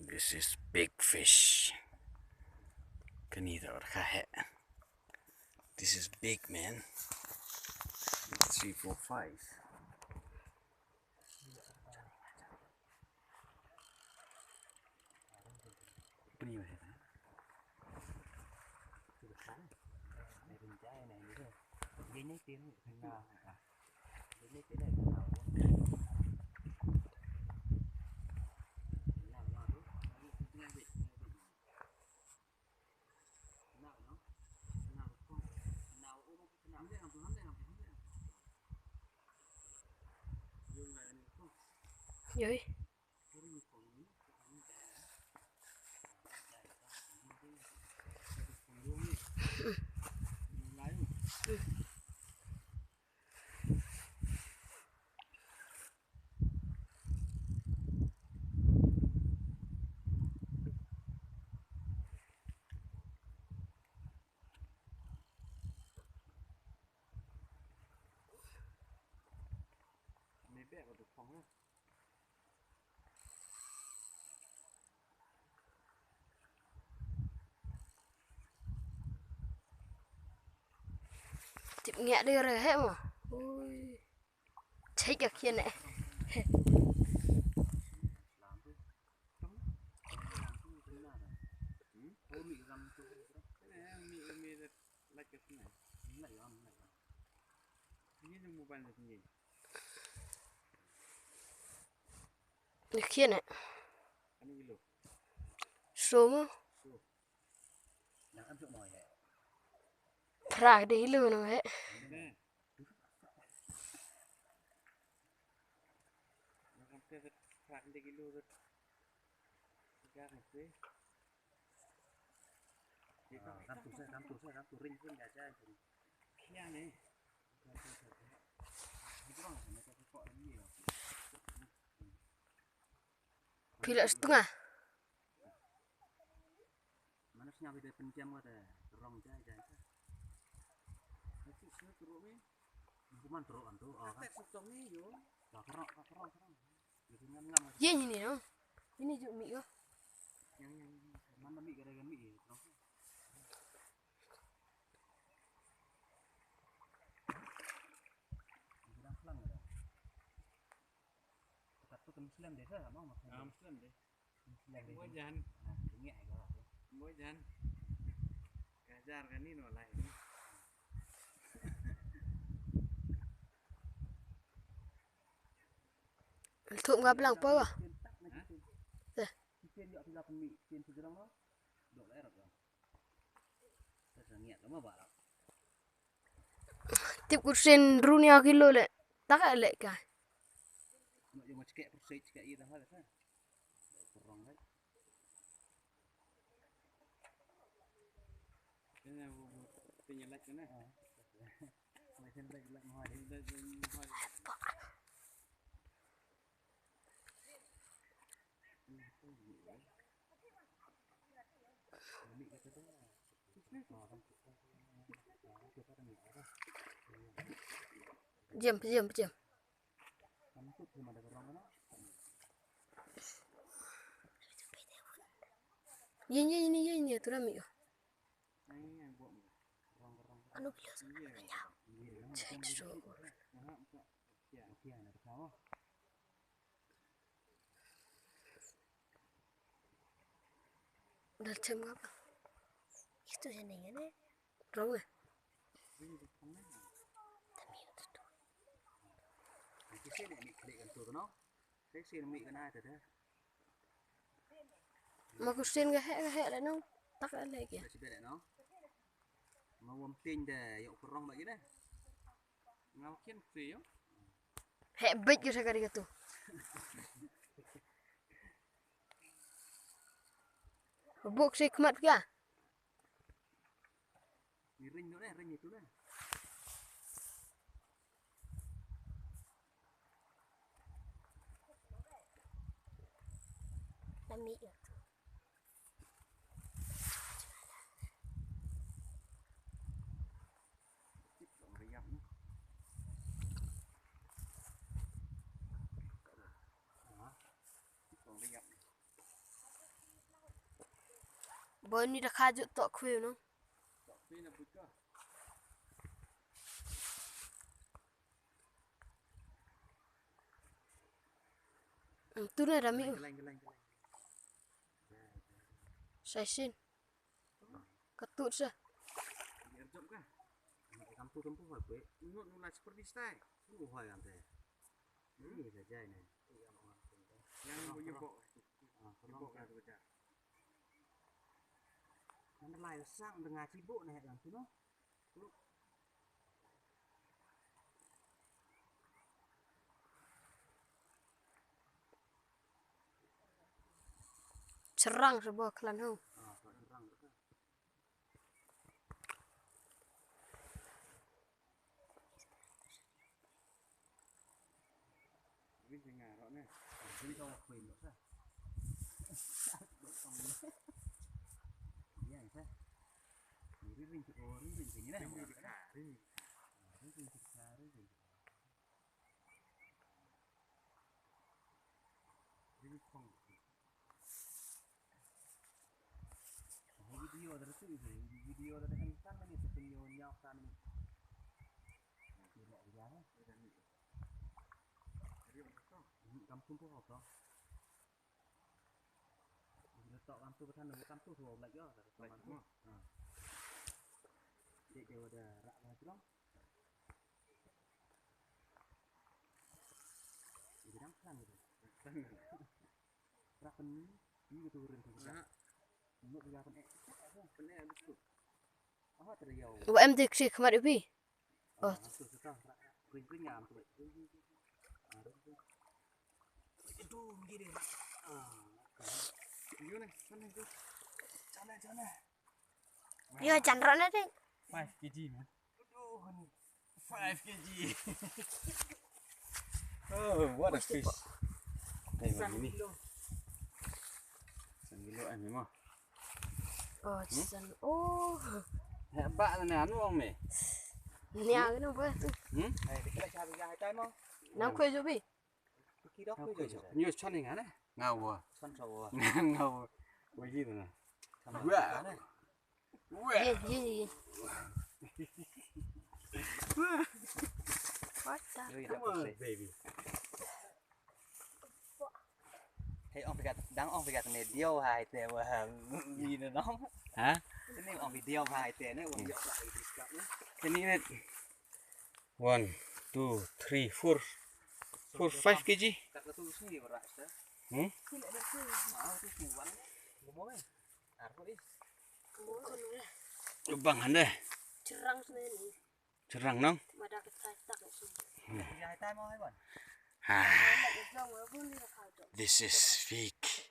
This is big fish. Kanita or kahe. This is big, man. 3, 4, 5. Rồi. Tiếp nghe đi rồi hết mà. Ui. Thấy cả kia này. Được kia này. Số mà. Phải đi luôn rồi hết. Pila setengah. Manasnya beda penjam ada rong jajan. Kuman teruk antu. Oh, kan yo. Lah kerok. Gitu ngam-ngam. Iya ini dong. Ini juga mie kok. Yang mana mie gara-gara mie ya. Muslim deh saya mau Muslim deh. Muslim deh. Ngek kok. Mojan. Gajar kan ini no lain. Thụng gặp lòng bơ à? Trên nhọ thì là phần mị, trên phía đó độ lẽ được rồi. Thật là nghiện lắm mà bảo. Tiếp cuộc xin runia kilo lệ, tắc lại cả. Nội dung mà kẹt prostate kẹt gì đó hết rồi. Rong đấy. Cái này tình nhân lệch cái này. Mày xem lệch hỏi đi, hỏi. Diam. Ini tu dah mie. Anu bila sekarang nyau. Cek so. Udah cem apa? Itu jenengnya deh. Rong ya? Cái xe này bị gần tụi nó. Cái xe nó bị gần ai rồi thế? Mà có xin cái hệ lại nó tắc lại kìa. Để nó. Mà uống tinh để dụ rong vậy đấy. Ngao kiến phí không? Hệ bích cái cái tu. Buộc xích mặt kìa. Ring nữa đấy, ring itu đấy. Làm mị được. Boy ni dah kajuk tok kuih no. Tu ni dah mi. Saya sin. Ketut sah. Kampung hỏi quế nó là seperti style nó hỏi làm thế ini saja ini yang punya bok bok kan tu cak mana lain sang dengan cibuk nih yang tu no Cerang sebuah kelan hong. Ini kau quên nữa sao? Iya sah. Ini ring tu ring sini dah. Ring không. Video dari tu video dari kan ni sepenyo nyok kan ni. Tidak dia lah. Kampung tu apa? Letak kampung ke sana, kampung tu lagi lah. Kampung. Dia ada rak lagi dong. Ini dah kan tu. Rak ni turun tu. Nuk dia penek. Penek betul. Apa teriau? Buat em dik sih kemarin bi. Oh. Kering ngam tu. Itu gini. Ini mana tu? Sana. Ya chandra na deh. 5 kg man. Aduh, 5 kg. Oh, what a fish. Đây mà ini. 1 kilo anh mày mà. Oh, san. Oh. Hebat lah ni anu orang ni. Ni ang no ba tu. Đây, kita cari yang hai mau. Nam khuê jo bi. Kira khuê jo. Nhiều chân này ngã ngầu à. Chân sầu à. Ngầu. Quay gì nè. Wow. Ye. What the? Come on, baby. Hey, ông phải gạt, đáng ông phải gạt này điêu hài tệ và gì nữa đó. Hả? Cái này ông phải điêu hài tệ này, ông dọn lại cái này. 1, 2, 3, 4, 5 kg. Cắt cái tu sini berat, sah. Mau tu kuan. Ngomong eh. Arpo đi. Lubang anda. Cerang sini. Cerang nong. Mada kita tak sini. Hai tay mau hai bạn. This is fake.